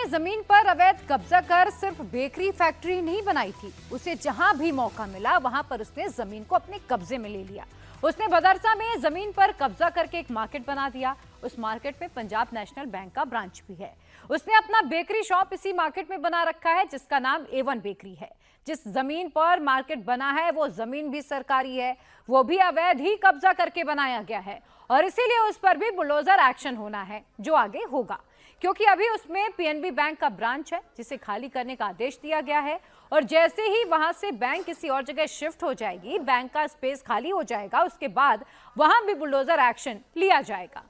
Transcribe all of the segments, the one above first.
जमीन पर अवैध कब्जा कर सिर्फ बेकरी फैक्ट्री नहीं बनाई थी, उसे जहां भी मौका मिला वहां पर उसने जमीन को अपने कब्जे में ले लिया। उसने बदरसा में जमीन पर कब्जा करके एक मार्केट बना दिया। उस मार्केट में पंजाब नेशनल बैंक का ब्रांच भी है। उसने अपना बेकरी शॉप इसी मार्केट में बना रखा है, जिसका नाम A1 बेकरी है। जिस जमीन पर मार्केट बना है वो जमीन भी सरकारी है, वो भी अवैध ही कब्जा करके बनाया गया है और इसीलिए उस पर भी बुलडोजर एक्शन होना है, जो आगे होगा, क्योंकि अभी उसमें PNB बैंक का ब्रांच है जिसे खाली करने का आदेश दिया गया है और जैसे ही वहां से बैंक किसी और जगह शिफ्ट हो जाएगी, बैंक का स्पेस खाली हो जाएगा, उसके बाद वहां भी बुलडोजर एक्शन लिया जाएगा।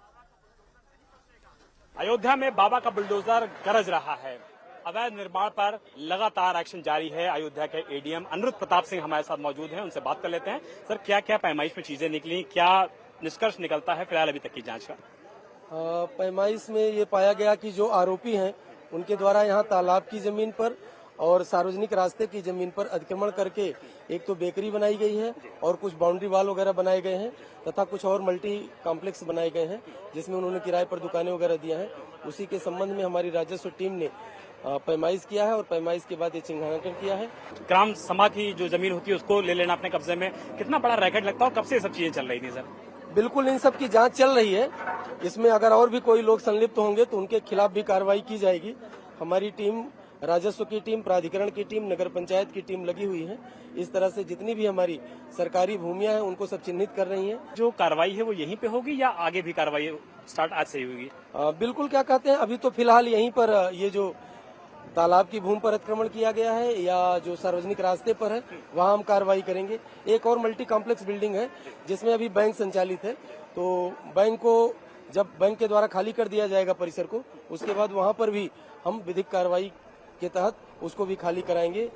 अयोध्या में बाबा का बुलडोजर गरज रहा है। अवैध निर्माण पर लगातार एक्शन जारी है। अयोध्या के ADM अनुरुद्ध प्रताप सिंह हमारे साथ मौजूद हैं, उनसे बात कर लेते हैं। सर, क्या क्या पैमाइश में चीजें निकली, क्या निष्कर्ष निकलता है फिलहाल अभी तक की जांच का? पैमाइश में ये पाया गया कि जो आरोपी हैं उनके द्वारा यहाँ तालाब की जमीन पर और सार्वजनिक रास्ते की जमीन पर अतिक्रमण करके एक तो बेकरी बनाई गई है और कुछ बाउंड्री वाल वगैरह बनाए गए हैं तथा कुछ और मल्टी कॉम्प्लेक्स बनाए गए हैं जिसमें उन्होंने किराए पर दुकानें वगैरह दिया है। उसी के संबंध में हमारी राजस्व टीम ने पैमाइश किया है और पैमाइश के बाद ये चिन्हांकन किया है। ग्राम सभा की जो जमीन होती है उसको ले लेना अपने कब्जे में, कितना बड़ा रैकेट लगता है और कब से ये सब चीजें चल रही थी? सर, बिल्कुल इन सब की जांच चल रही है। इसमें अगर और भी कोई लोग संलिप्त होंगे तो उनके खिलाफ भी कार्रवाई की जाएगी। हमारी टीम, राजस्व की टीम, प्राधिकरण की टीम, नगर पंचायत की टीम लगी हुई है। इस तरह से जितनी भी हमारी सरकारी भूमियां हैं उनको सब चिन्हित कर रही हैं। जो कार्रवाई है वो यहीं पे होगी या आगे भी कार्रवाई स्टार्ट आज से ही होगी? बिल्कुल, क्या कहते हैं, अभी तो फिलहाल यहीं पर ये जो तालाब की भूमि पर अतिक्रमण किया गया है या जो सार्वजनिक रास्ते पर है वहां हम कार्रवाई करेंगे। एक और मल्टी कॉम्प्लेक्स बिल्डिंग है जिसमें अभी बैंक संचालित है, तो बैंक को जब बैंक के द्वारा खाली कर दिया जाएगा परिसर को, उसके बाद वहां पर भी हम विधिक कार्रवाई के तहत उसको भी खाली कराएंगे।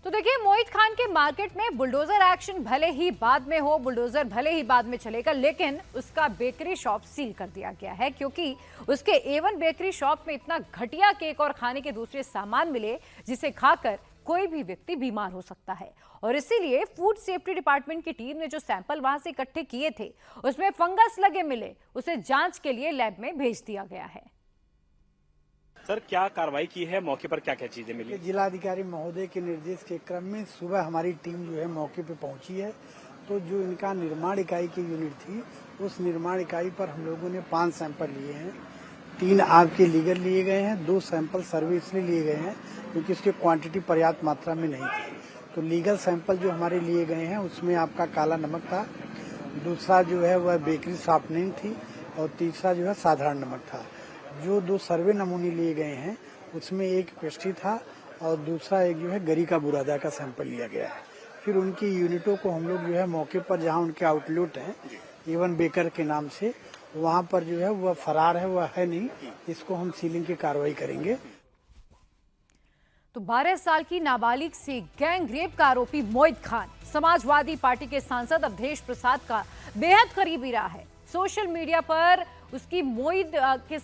तो देखिए, मोहित खान के मार्केट में बुलडोजर एक्शन भले ही बाद में हो, बुलडोजर भले ही बाद में चलेगा, लेकिन उसका बेकरी शॉप सील कर दिया गया है क्योंकि उसके A1 बेकरी शॉप में इतना घटिया केक और खाने के दूसरे सामान मिले जिसे खाकर कोई भी व्यक्ति बीमार हो सकता है और इसीलिए फूड सेफ्टी डिपार्टमेंट की टीम ने जो सैंपल वहां से इकट्ठे किए थे उसमें फंगस लगे मिले, उसे जांच के लिए लैब में भेज दिया गया है। सर, क्या कार्रवाई की है, मौके पर क्या क्या चीजें मिली? जिलाधिकारी महोदय के निर्देश के क्रम में सुबह हमारी टीम जो है मौके पे पहुंची है, तो जो इनका निर्माण इकाई की यूनिट थी उस निर्माण इकाई पर हम लोगों ने 5 सैंपल लिए हैं। 3 आग के लीगर लिए गए हैं, 2 सैंपल सर्वे इसलिए लिए गए हैं क्योंकि उसकी क्वांटिटी पर्याप्त मात्रा में नहीं थी। तो लीगल सैंपल जो हमारे लिए गए हैं उसमें आपका काला नमक था, दूसरा जो है वह बेकरी सॉफ्टनिंग थी और तीसरा जो है साधारण नमक था। जो 2 सर्वे नमूने लिए गए हैं उसमें एक पेस्ट्री था और दूसरा एक जो है गरी का बुरादा का सैंपल लिया गया है। फिर उनकी यूनिटों को हम लोग जो है मौके पर जहां उनके आउटलेट हैं A1 बेकर के नाम से, वहां पर जो है वह फरार है, वह है नहीं, इसको हम सीलिंग की कार्रवाई करेंगे। तो 12 साल की नाबालिग से गैंग रेप का आरोपी मोहित खान समाजवादी पार्टी के सांसद अवधेश प्रसाद का बेहद करीबी रहा है। सोशल मीडिया पर उसकी मोहित के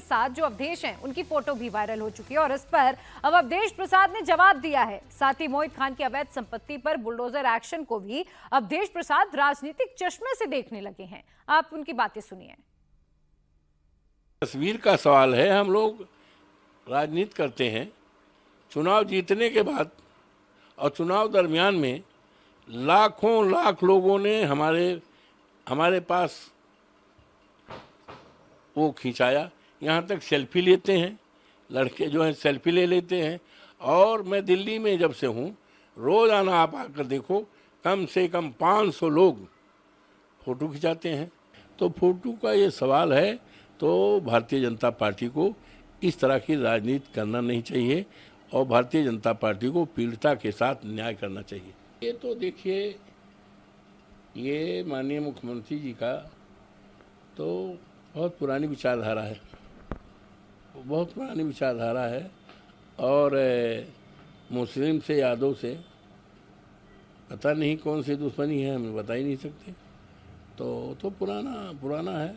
साथ जो अवधेश हैं उनकी फोटो भी वायरल हो चुकी है और इस पर अब अवधेश प्रसाद ने जवाब दिया है। साथ ही मोहित खान की अवैध संपत्ति पर बुलडोजर एक्शन को भी अवधेश प्रसाद राजनीतिक चश्मे से देखने लगे हैं। आप उनकी बातें सुनिए। तस्वीर का सवाल है। हम लोग राजनीति करते हैं, चुनाव जीतने के बाद और चुनाव दरमियान में लाखों लाख लोगों ने हमारे पास वो खिंचाया। यहाँ तक सेल्फी लेते हैं, लड़के जो हैं सेल्फी ले लेते हैं। और मैं दिल्ली में जब से हूँ, रोज़ाना आप आकर देखो, कम से कम 500 लोग फ़ोटो खिंचाते हैं। तो फोटो का ये सवाल है तो भारतीय जनता पार्टी को इस तरह की राजनीति करना नहीं चाहिए और भारतीय जनता पार्टी को पीड़िता के साथ न्याय करना चाहिए। ये तो देखिए, ये माननीय मुख्यमंत्री जी का तो बहुत पुरानी विचारधारा है, बहुत पुरानी विचारधारा है और मुस्लिम से, यादव से पता नहीं कौन सी दुश्मनी है, हमें बता ही नहीं सकते। तो पुराना है।